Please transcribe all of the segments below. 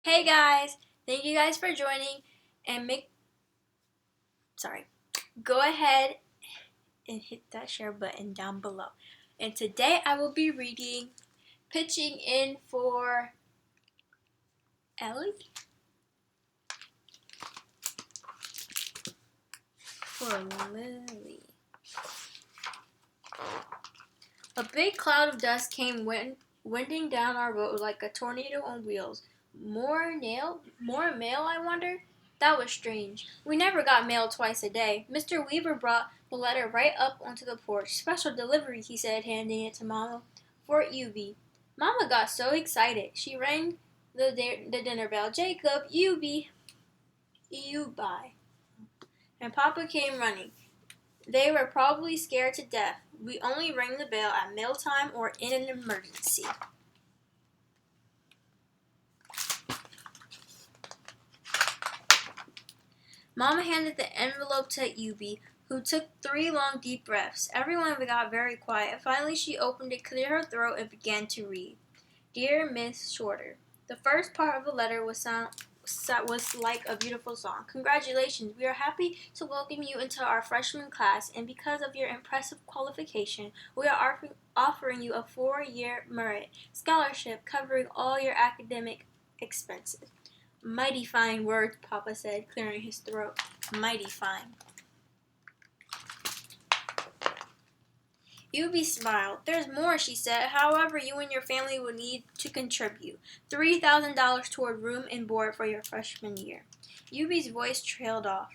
Hey guys, thank you guys for joining and go ahead and hit that share button down below. And today I will be reading Pitching In for Ellie? For Lily. A big cloud of dust came winding down our road like a tornado on wheels. More mail, I wonder? That was strange. We never got mail twice a day. Mr. Weaver brought the letter right up onto the porch. Special delivery, he said, handing it to Mama. For Eubie. Mama got so excited. She rang the dinner bell. Jacob, Eubie. And Papa came running. They were probably scared to death. We only rang the bell at mealtime or in an emergency. Mama handed the envelope to Eubie, who took 3 long deep breaths. Everyone got very quiet. Finally, she opened it, cleared her throat, and began to read. Dear Miss Shorter. The first part of the letter was like a beautiful song. Congratulations, we are happy to welcome you into our freshman class, and because of your impressive qualification, we are offering you a 4-year merit scholarship covering all your academic expenses. Mighty fine words, Papa said, clearing his throat. Mighty fine. Eubie smiled. There's more, she said. However, you and your family will need to contribute $3,000 toward room and board for your freshman year. Eubie's voice trailed off.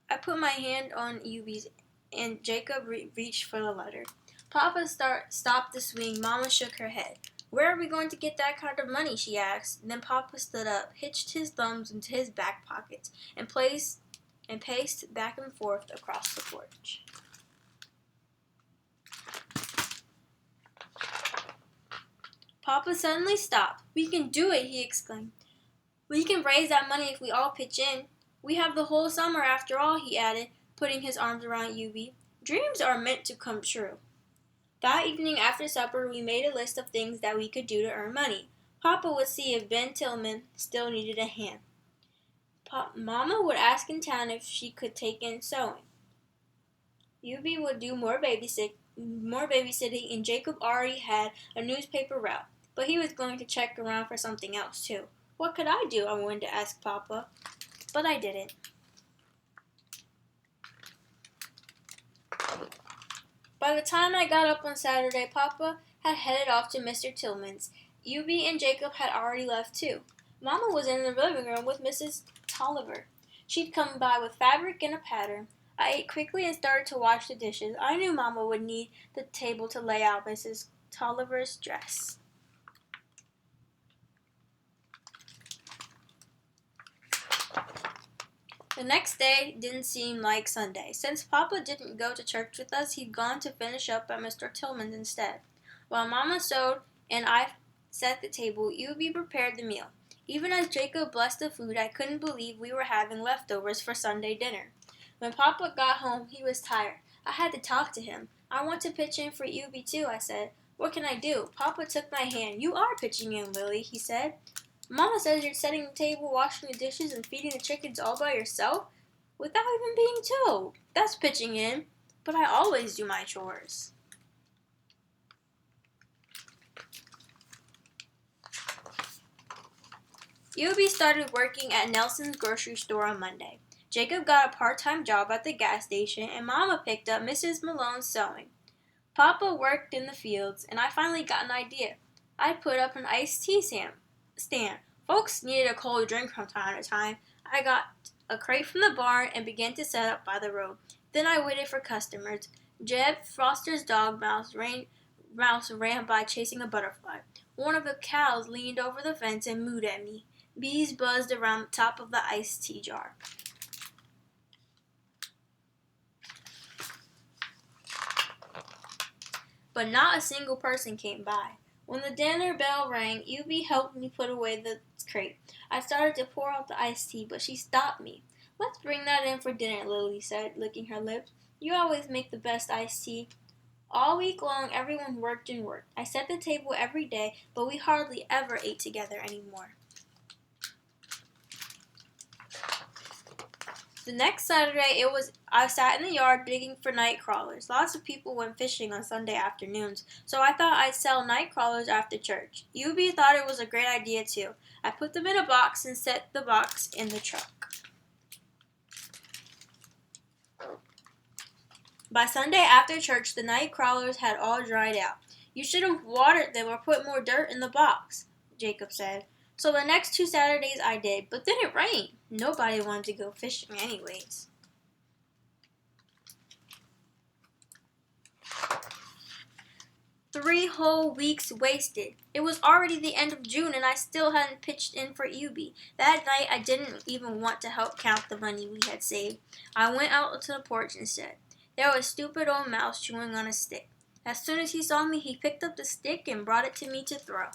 I put my hand on Eubie's, and Jacob reached for the letter. Papa stopped the swing. Mama shook her head. Where are we going to get that kind of money? She asked. Then Papa stood up, hitched his thumbs into his back pockets, and paced back and forth across the porch. Papa suddenly stopped. We can do it, he exclaimed. We can raise that money if we all pitch in. We have the whole summer after all, he added, putting his arms around Eubie. Dreams are meant to come true. That evening after supper, we made a list of things that we could do to earn money. Papa would see if Ben Tillman still needed a hand. Mama would ask in town if she could take in sewing. Eubie would do more babysitting, and Jacob already had a newspaper route, but he was going to check around for something else too. What could I do? I wanted to ask Papa, but I didn't. By the time I got up on Saturday, Papa had headed off to Mr. Tillman's. Eubie and Jacob had already left too. Mama was in the living room with Mrs. Tolliver. She'd come by with fabric and a pattern. I ate quickly and started to wash the dishes. I knew Mama would need the table to lay out Mrs. Tolliver's dress. The next day didn't seem like Sunday. Since Papa didn't go to church with us, he'd gone to finish up at Mr. Tillman's instead. While Mama sewed and I set the table, Eubie prepared the meal. Even as Jacob blessed the food, I couldn't believe we were having leftovers for Sunday dinner. When Papa got home, he was tired. I had to talk to him. I want to pitch in for Eubie too, I said. What can I do? Papa took my hand. You are pitching in, Lily, he said. Mama says you're setting the table, washing the dishes, and feeding the chickens all by yourself? Without even being told. That's pitching in. But I always do my chores. Eubie started working at Nelson's grocery store on Monday. Jacob got a part-time job at the gas station, and Mama picked up Mrs. Malone's sewing. Papa worked in the fields, and I finally got an idea. I put up an iced tea stand. Folks needed a cold drink from time to time. I got a crate from the barn and began to set up by the road. Then I waited for customers. Jeb Foster's dog Mouse ran by chasing a butterfly. One of the cows leaned over the fence and mooed at me. Bees buzzed around the top of the iced tea jar. But not a single person came by. When the dinner bell rang, Eubie helped me put away the crate. I started to pour out the iced tea, but she stopped me. Let's bring that in for dinner, Lily said, licking her lips. You always make the best iced tea. All week long, everyone worked and worked. I set the table every day, but we hardly ever ate together anymore. The next Saturday, I sat in the yard digging for night crawlers. Lots of people went fishing on Sunday afternoons, so I thought I'd sell night crawlers after church. Eubie thought it was a great idea too. I put them in a box and set the box in the truck. By Sunday after church, the night crawlers had all dried out. You should have watered them or put more dirt in the box, Jacob said. So the next 2 Saturdays I did, but then it rained. Nobody wanted to go fishing anyways. Three whole weeks wasted. It was already the end of June and I still hadn't pitched in for Eubie. That night I didn't even want to help count the money we had saved. I went out to the porch instead. There was a stupid old mouse chewing on a stick. As soon as he saw me, he picked up the stick and brought it to me to throw.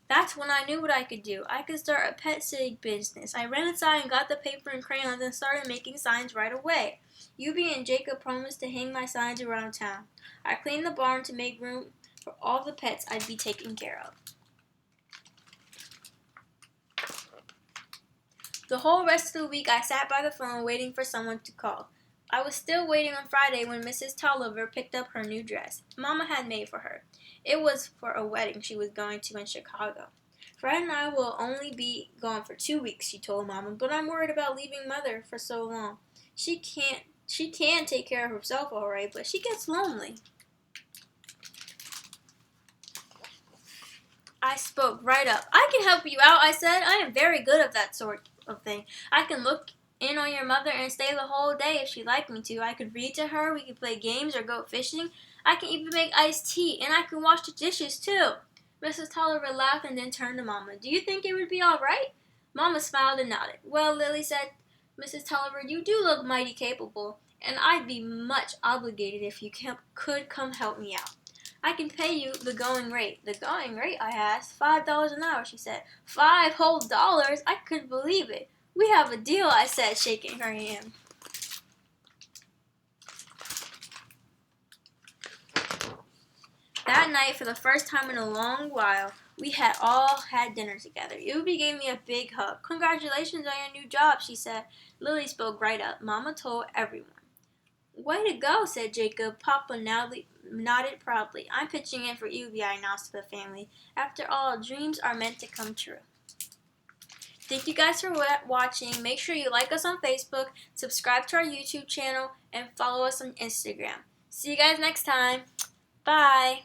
That's when I knew what I could do. I could start a pet sitting business. I ran inside and got the paper and crayons and started making signs right away. Eubie and Jacob promised to hang my signs around town. I cleaned the barn to make room for all the pets I'd be taking care of. The whole rest of the week I sat by the phone waiting for someone to call. I was still waiting on Friday when Mrs. Tolliver picked up her new dress Mama had made for her. It was for a wedding she was going to in Chicago. Fred and I will only be gone for 2 weeks, she told Mama, but I'm worried about leaving Mother for so long. She can take care of herself all right, but she gets lonely. I spoke right up. I can help you out, I said. I am very good at that sort of thing. I can look in on your mother and stay the whole day if she'd like me to. I could read to her, we could play games or go fishing. I can even make iced tea, and I can wash the dishes too. Mrs. Tolliver laughed and then turned to Mama. Do you think it would be all right? Mama smiled and nodded. Well, Lily said, Mrs. Tolliver, you do look mighty capable, and I'd be much obligated if you could come help me out. I can pay you the going rate. The going rate, I asked. $5 an hour, she said. $5 whole dollars? I couldn't believe it. We have a deal, I said, shaking her hand. That night, for the first time in a long while, we had all had dinner together. Eubie gave me a big hug. Congratulations on your new job, she said. Lily spoke right up. Mama told everyone. Way to go, said Jacob. Papa nodded proudly. I'm pitching in for Eubie, I announced to the family. After all, dreams are meant to come true. Thank you guys for watching. Make sure you like us on Facebook, subscribe to our YouTube channel, and follow us on Instagram. See you guys next time. Bye.